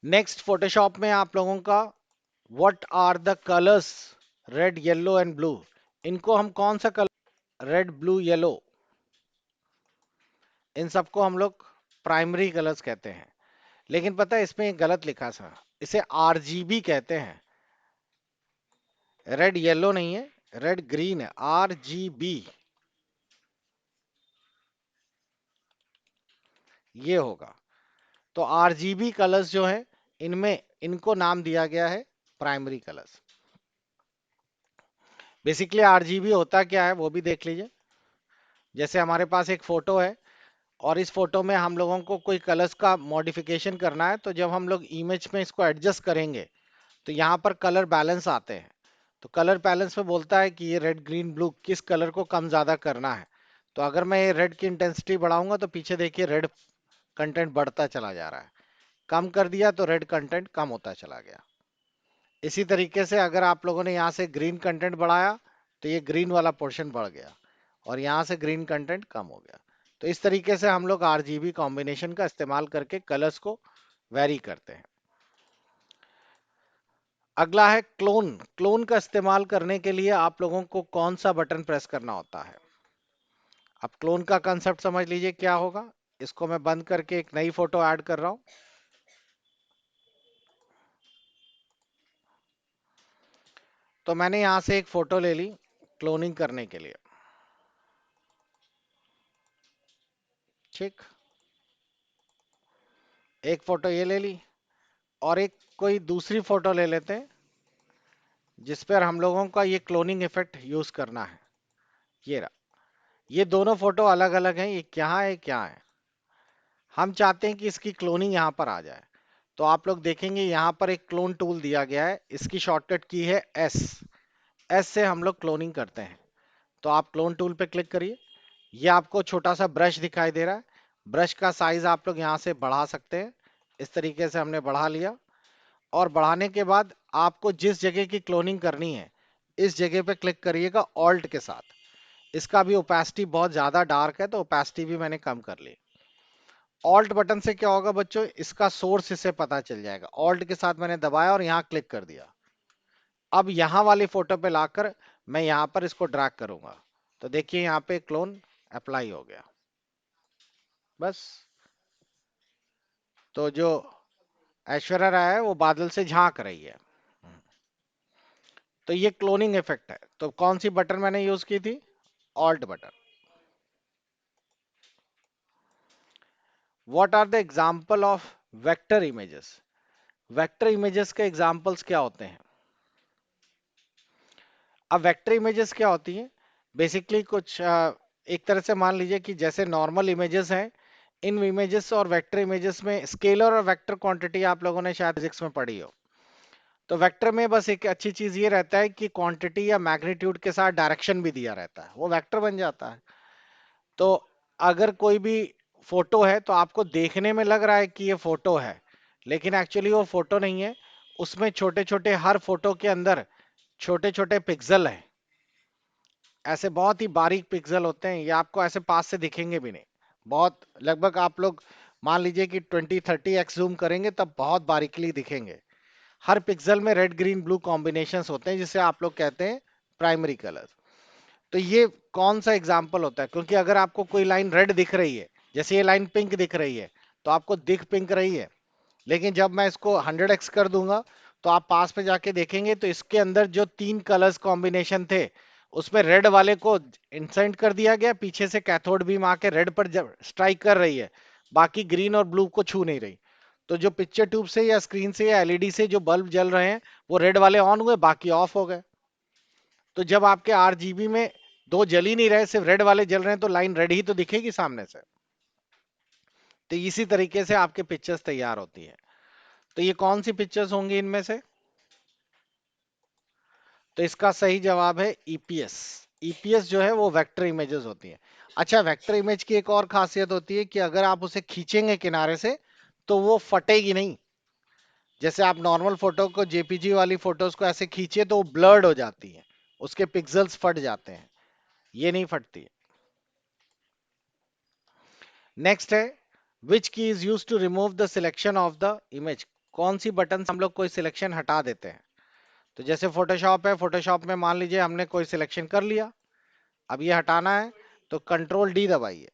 Next Photoshop में आप लोगों का what are the colours red yellow and blue, इनको हम कौन सा कलर, रेड ब्लू येलो, इन सबको हम लोग प्राइमरी कलर्स कहते हैं। लेकिन पता है इसमें एक गलत लिखा था, इसे आरजीबी कहते हैं। रेड येलो नहीं है, रेड ग्रीन है, आरजीबी ये होगा। तो आरजीबी कलर्स जो है, इनमें इनको नाम दिया गया है प्राइमरी कलर्स। बेसिकली आरजीबी होता क्या है वो भी देख लीजिए। जैसे हमारे पास एक फोटो है और इस फोटो में हम लोगों को कोई कलर्स का मॉडिफिकेशन करना है, तो जब हम लोग इमेज में इसको एडजस्ट करेंगे तो यहाँ पर कलर बैलेंस आते हैं। तो कलर बैलेंस में बोलता है कि ये रेड ग्रीन ब्लू किस कलर को कम ज्यादा करना है। तो अगर मैं ये रेड की इंटेंसिटी बढ़ाऊंगा तो पीछे देखिए रेड कंटेंट बढ़ता चला जा रहा है, कम कर दिया तो रेड कंटेंट कम होता चला गया। इसी तरीके से अगर आप लोगों ने यहाँ से ग्रीन कंटेंट बढ़ाया तो ये ग्रीन वाला पोर्शन बढ़ गया, और यहाँ से ग्रीन कंटेंट कम हो गया। तो इस तरीके से हम लोग आरजीबी कॉम्बिनेशन का इस्तेमाल करके कलर्स को वेरी करते हैं। अगला है क्लोन। क्लोन का इस्तेमाल करने के लिए आप लोगों को कौन सा बटन प्रेस करना होता है। अब क्लोन का कंसेप्ट समझ लीजिए क्या होगा। इसको मैं बंद करके एक नई फोटो ऐड कर रहा हूं। तो मैंने यहां से एक फोटो ले ली क्लोनिंग करने के लिए। ठीक, एक फोटो ये ले ली, और एक कोई दूसरी फोटो ले लेते हैं जिस पर हम लोगों का ये क्लोनिंग इफेक्ट यूज करना है। ये रहा। ये दोनों फोटो अलग अलग हैं, ये क्या है क्या है। हम चाहते हैं कि इसकी क्लोनिंग यहाँ पर आ जाए। तो आप लोग देखेंगे यहाँ पर एक क्लोन टूल दिया गया है, इसकी शॉर्टकट की है एस। एस से हम लोग क्लोनिंग करते हैं। तो आप क्लोन टूल पे क्लिक करिए। ये आपको छोटा सा ब्रश दिखाई दे रहा है। ब्रश का साइज आप लोग यहाँ से बढ़ा सकते हैं। इस तरीके से हमने बढ़ा लिया, और बढ़ाने के बाद आपको जिस जगह की क्लोनिंग करनी है इस जगह पे क्लिक करिएगा ऑल्ट के साथ। इसका भी ओपेसिटी बहुत ज्यादा डार्क है तो ओपेसिटी भी मैंने कम कर ली। ऑल्ट बटन से क्या होगा बच्चों, इसका सोर्स इसे पता चल जाएगा। ऑल्ट के साथ मैंने दबाया और यहाँ क्लिक कर दिया। अब यहाँ वाली फोटो पे लाकर मैं यहाँ पर इसको ड्रैग करूंगा, तो देखिए यहाँ पे क्लोन अप्लाई हो गया। बस। तो जो ऐश्वर्या राय है वो बादल से झांक रही है। तो ये क्लोनिंग इफेक्ट है। तो कौन सी बटन मैंने यूज की थी, alt button. What are the example of vector images. Vector images के एग्जाम्पल्स क्या होते हैं। अब वेक्टर इमेजेस क्या होती हैं, बेसिकली कुछ एक तरह से मान लीजिए कि जैसे नॉर्मल इमेजेस हैं, इन इमेजेस और वेक्टर इमेजेस में स्केलर और वेक्टर क्वांटिटी आप लोगों ने शायद फिजिक्स में पढ़ी हो। तो वेक्टर में बस एक अच्छी चीज ये रहता है कि क्वांटिटी या मैग्नीट्यूड के साथ डायरेक्शन भी दिया रहता है, वो वेक्टर बन जाता है। तो अगर कोई भी फोटो है तो आपको देखने में लग रहा है कि ये फोटो है, लेकिन एक्चुअली वो फोटो नहीं है। उसमें छोटे छोटे, हर फोटो के अंदर छोटे छोटे पिक्सल है। ऐसे बहुत ही बारीक पिक्सल होते हैं, ये आपको ऐसे पास से दिखेंगे भी नहीं। बहुत लगभग आप लोग मान लीजिए कि 20-30x जूम करेंगे तब बहुत बारीकली दिखेंगे। हर पिक्सल में रेड ग्रीन ब्लू कॉम्बिनेशंस होते हैं जिसे आप लोग कहते हैं प्राइमरी कलर्स। तो ये कौन सा एग्जाम्पल होता है, क्योंकि अगर आपको कोई लाइन रेड दिख रही है, जैसे ये लाइन पिंक दिख रही है, तो आपको दिख पिंक रही है। लेकिन जब मैं इसको 100x कर दूंगा तो आप पास में जाके देखेंगे तो इसके अंदर जो तीन कलर्स कॉम्बिनेशन थे उसमें रेड वाले को इंसेंट कर दिया गया, पीछे से कैथोड बीम आके रेड पर जब स्ट्राइक कर रही है, बाकी ग्रीन और ब्लू को छू नहीं रही। तो जो पिक्चर ट्यूब से या स्क्रीन से या एलईडी से जो बल्ब जल रहे हैं वो रेड वाले ऑन हुए, बाकी ऑफ हो गए। तो जब आपके आरजीबी में दो जल ही नहीं रहे, सिर्फ रेड वाले जल रहे हैं, तो लाइन रेड ही तो दिखेगी सामने से। तो इसी तरीके से आपके पिक्चर्स तैयार होती है। तो ये कौन सी पिक्चर्स होंगी इनमें से, तो इसका सही जवाब है ईपीएस। ईपीएस जो है वो वेक्टर इमेजेस होती है। अच्छा, वेक्टर इमेज की एक और खासियत होती है कि अगर आप उसे खींचेंगे किनारे से तो वो फटेगी नहीं। जैसे आप नॉर्मल फोटो को, जेपीजी वाली फोटोज को ऐसे खींचे तो वो ब्लर्ड हो जाती है, उसके पिक्सल्स फट जाते हैं, ये नहीं फटती। नेक्स्ट है, which key is use to remove the selection of the image. कौन सी बटन से हम लोग कोई सिलेक्शन हटा देते हैं। तो जैसे फोटोशॉप है, फोटोशॉप में मान लीजिए हमने कोई सिलेक्शन कर लिया, अब ये हटाना है तो कंट्रोल डी दबाइए,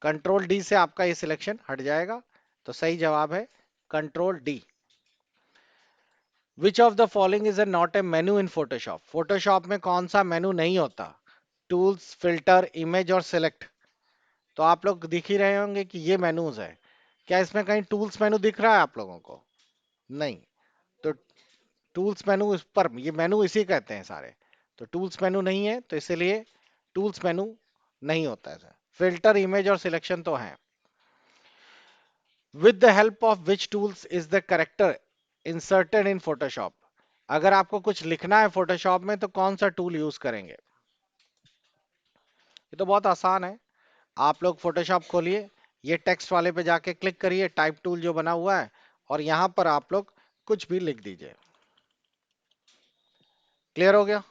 कंट्रोल डी से आपका ये सिलेक्शन हट जाएगा। तो सही जवाब है control D. Which of the following is not a menu in Photoshop? Photoshop में कौन सा मेनू नहीं होता? टूल्स, फिल्टर, इमेज और सिलेक्ट। तो आप लोग दिख ही रहे होंगे कि ये मेनूज है। क्या इसमें कहीं टूल्स मेनू दिख रहा है आप लोगों को? नहीं। तो टूल्स मेनू इस पर, ये मेनू इसी कहते हैं सारे। तो टूल्स मेनू नहीं है तो इसलिए टूल्स मेनू नहीं होता है। फिल्टर, इमेज और सिलेक्शन तो है। With the help of which tools is the character inserted in Photoshop? अगर आपको कुछ लिखना है फोटोशॉप में तो कौन सा टूल यूज करेंगे? ये तो बहुत आसान है। आप लोग फोटोशॉप खोलिए, ये टेक्स्ट वाले पे जाके क्लिक करिए, टाइप टूल जो बना हुआ है, और यहां पर आप लोग कुछ भी लिख दीजिए। क्लियर हो गया?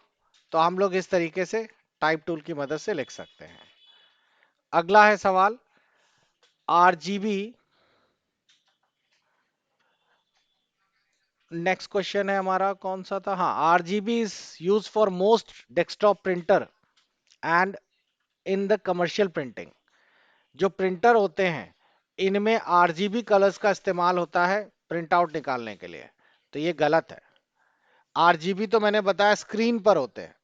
तो हम लोग इस तरीके से टाइप टूल की मदद से लिख सकते हैं। अगला है सवाल, आरजीबी। नेक्स्ट क्वेश्चन है हमारा, कौन सा था? हाँ, RGB is use for most desktop printer and in the commercial printing. जो प्रिंटर होते हैं इनमें आरजीबी कलर्स का इस्तेमाल होता है प्रिंट आउट निकालने के लिए। तो ये गलत है। आरजीबी तो मैंने बताया स्क्रीन पर होते हैं,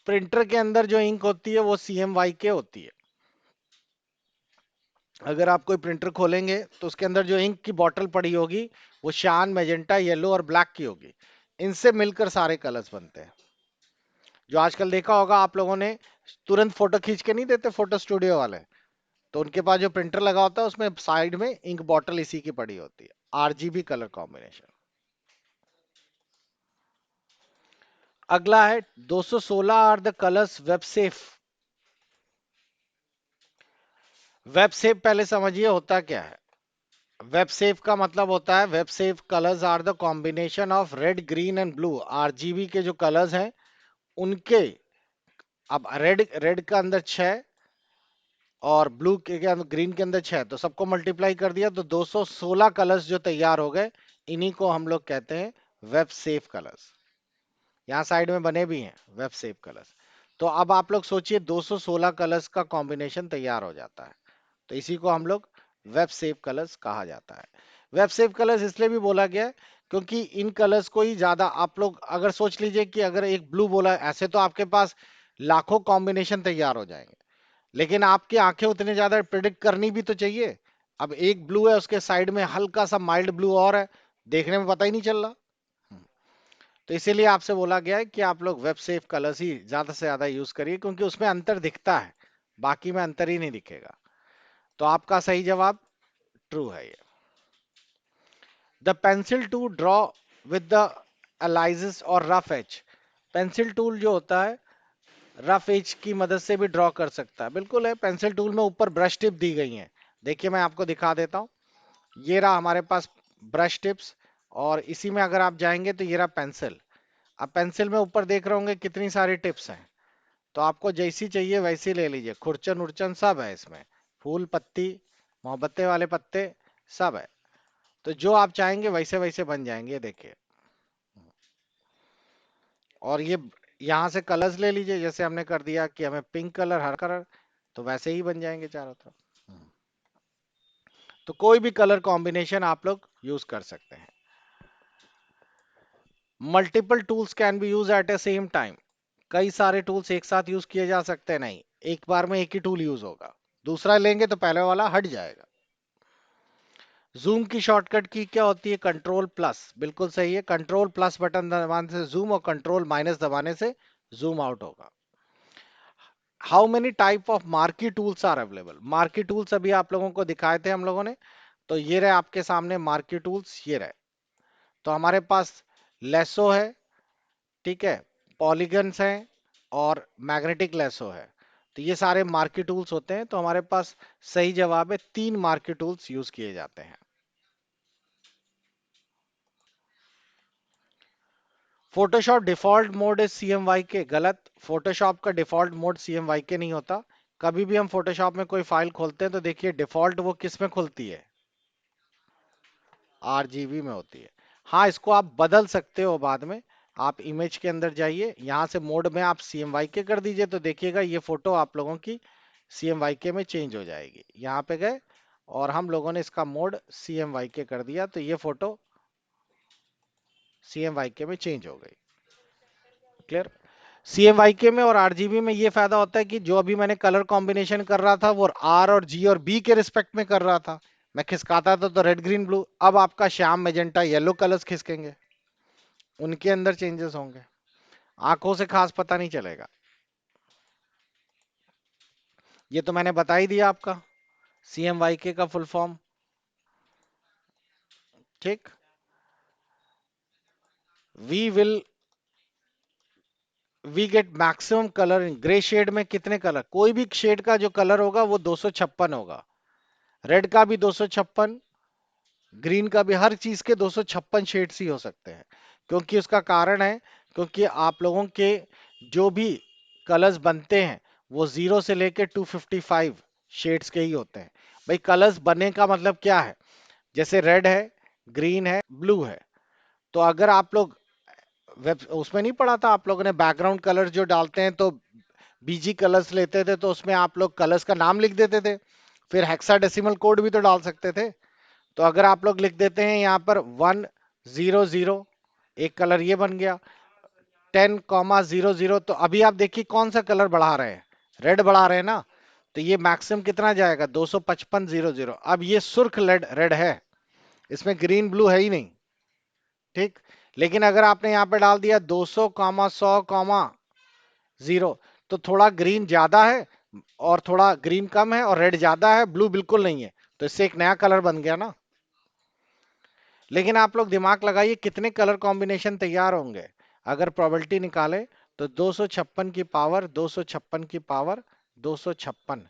प्रिंटर के अंदर जो इंक होती है वो सीएमवाई के होती है। अगर आप कोई प्रिंटर खोलेंगे तो उसके अंदर जो इंक की बोतल पड़ी होगी वो शान, मैजेंटा, येलो और ब्लैक की होगी। इनसे मिलकर सारे कलर्स बनते हैं। जो आजकल देखा होगा आप लोगों ने, तुरंत फोटो खींच के नहीं देते फोटो स्टूडियो वाले, तो उनके पास जो प्रिंटर लगा होता है उसमें साइड में इंक बॉटल इसी की पड़ी होती है। RGB colour combination. अगला है 216 are the colours web safe. Web safe पहले समझिए होता क्या है। वेब सेफ का मतलब होता है, web safe colours are the combination of red, green and blue. RGB के जो कलर्स हैं उनके, अब रेड, रेड का अंदर 6 और ब्लू के अंदर, ग्रीन के अंदर 6, तो सबको मल्टीप्लाई कर दिया तो 216 कलर्स जो तैयार हो गए, इन्हीं को हम लोग कहते हैं वेब सेफ कलर्स। यहाँ साइड में बने भी हैं वेब सेफ कलर्स। तो अब आप लोग सोचिए 216 कलर्स का कॉम्बिनेशन तैयार हो जाता है, तो इसी को हम लोग वेब सेव कलर्स कहा जाता है। वेब सेव कलर्स इसलिए भी बोला गया है क्योंकि इन कलर्स को ही ज्यादा, आप लोग अगर सोच लीजिए कि अगर एक ब्लू बोला, ऐसे तो आपके पास लाखों कॉम्बिनेशन तैयार हो जाएंगे, लेकिन आपकी आंखें उतने ज्यादा प्रिडिक्ट करनी भी तो चाहिए। अब एक ब्लू है, उसके साइड में हल्का सा माइल्ड ब्लू और है, देखने में पता ही नहीं चल रहा। तो इसीलिए आपसे बोला गया है कि आप लोग वेब सेफ कलर्स ही ज्यादा से ज्यादा यूज करिए, क्योंकि उसमें अंतर दिखता है, बाकी में अंतर ही नहीं दिखेगा। तो आपका सही जवाब ट्रू है ये। The pencil to draw with the ellipses और रफ एज। पेंसिल टूल जो होता है रफ एज की मदद से भी ड्रॉ कर सकता है। बिल्कुल है, पेंसिल टूल में ऊपर ब्रश टिप दी गई है। देखिए मैं आपको दिखा देता हूँ, ये रहा हमारे पास ब्रश टिप्स, और इसी में अगर आप जाएंगे तो ये रहा पेंसिल। अब पेंसिल में ऊपर देख रहे होंगे कितनी सारी टिप्स हैं, तो आपको जैसी चाहिए वैसी ले लीजिए। खुरचन उर्चन सब है इसमें, फूल पत्ती, मोहब्बतें वाले पत्ते सब है। तो जो आप चाहेंगे वैसे वैसे बन जाएंगे, देखिए। और ये यहाँ से कलर्स ले लीजिए, जैसे हमने कर दिया कि हमें पिंक कलर, हरा कलर, तो वैसे ही बन जाएंगे चारों तरफ। तो कोई भी कलर कॉम्बिनेशन आप लोग यूज कर सकते हैं। Multiple tools can be use at a same time. कई सारे टूल्स एक साथ यूज किए जा सकते हैं? नहीं, एक बार में एक ही टूल यूज होगा, दूसरा लेंगे तो पहले वाला हट जाएगा। जूम की शॉर्टकट की क्या होती है? Control plus. बिल्कुल सही है, कंट्रोल प्लस बटन दबाने से जूम और कंट्रोल माइनस दबाने से जूम आउट होगा। How many type of marquee tools are available? Marquee tools अभी आप लोगों को दिखाए थे हम लोगों ने, तो ये रहे आपके सामने मार्की टूल्स, ये रहे। तो हमारे पास लेसो है, ठीक है, पॉलीगन्स हैं और मैग्नेटिक लेसो है। तो ये सारे मार्की टूल्स होते हैं। तो हमारे पास सही जवाब है 3 मार्की टूल्स यूज किए जाते हैं। फोटोशॉप डिफॉल्ट मोड है सीएमवाई के? गलत। फोटोशॉप का डिफॉल्ट मोड सीएमवाई के नहीं होता। कभी भी हम फोटोशॉप में कोई फाइल खोलते हैं तो देखिए डिफॉल्ट वो किस में खुलती है? आरजीबी में होती है। हाँ, इसको आप बदल सकते हो बाद में। आप इमेज के अंदर जाइए, यहाँ से मोड में आप CMYK कर दीजिए, तो देखिएगा ये फोटो आप लोगों की CMYK में चेंज हो जाएगी। यहाँ पे गए और हम लोगों ने इसका मोड CMYK कर दिया, तो ये फोटो CMYK में चेंज हो गई। क्लियर? CMYK में और RGB में ये फायदा होता है कि जो अभी मैंने कलर कॉम्बिनेशन कर रहा था वो R और G और B के रिस्पेक्ट में कर रहा था, मैं खिसकाता था तो रेड ग्रीन ब्लू, अब आपका श्याम मैजेंटा येलो कलर्स खिसकेंगे, उनके अंदर चेंजेस होंगे, आंखों से खास पता नहीं चलेगा। ये तो मैंने बता ही दिया आपका CMYK का फुल फॉर्म। ठीक। We will we get maximum colour in grey shade में। कितने कलर? कोई भी शेड का जो कलर होगा वो 256 होगा। रेड का भी 256, ग्रीन का भी, हर चीज के 256 शेड्स ही हो सकते हैं। क्योंकि उसका कारण है, क्योंकि आप लोगों के जो भी कलर्स बनते हैं वो 0 से लेके 255 शेड्स के ही होते हैं। भाई कलर्स बनने का मतलब क्या है? जैसे रेड है, ग्रीन है, ब्लू है, तो अगर आप लोग वेब उसमें नहीं पढ़ा था आप लोगों ने, बैकग्राउंड कलर जो डालते हैं तो बीजी कलर्स लेते थे, तो उसमें आप लोग कलर्स का नाम लिख देते थे, फिर हेक्साडेसिमल कोड भी तो डाल सकते थे। तो अगर आप लोग लिख देते हैं यहाँ पर 100, एक कलर ये बन गया, 10,00, तो अभी आप देखिए कौन सा कलर बढ़ा रहे हैं, रेड बढ़ा रहे हैं ना, तो ये मैक्सिमम कितना जाएगा? 255,00। अब ये सुर्ख रेड रेड है, इसमें ग्रीन ब्लू है ही नहीं। ठीक। लेकिन अगर आपने यहाँ पे डाल दिया 200,100,0, तो थोड़ा ग्रीन ज्यादा है और थोड़ा ग्रीन कम है, और रेड ज्यादा है, ब्लू बिल्कुल नहीं है, तो इससे एक नया कलर बन गया ना। लेकिन आप लोग दिमाग लगाइए कितने कलर कॉम्बिनेशन तैयार होंगे अगर प्रोबेबिलिटी निकाले, तो 256 की पावर 256 की पावर 256,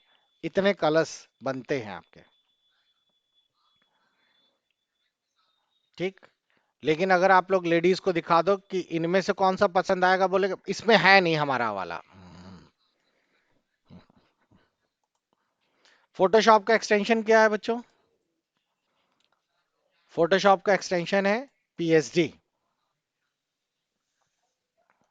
इतने कलर्स बनते हैं आपके। ठीक। लेकिन अगर आप लोग लेडीज को दिखा दो कि इनमें से कौन सा पसंद आएगा, बोलेगा इसमें है नहीं हमारा वाला। फोटोशॉप का एक्सटेंशन क्या है बच्चों? फोटोशॉप का एक्सटेंशन है PSD।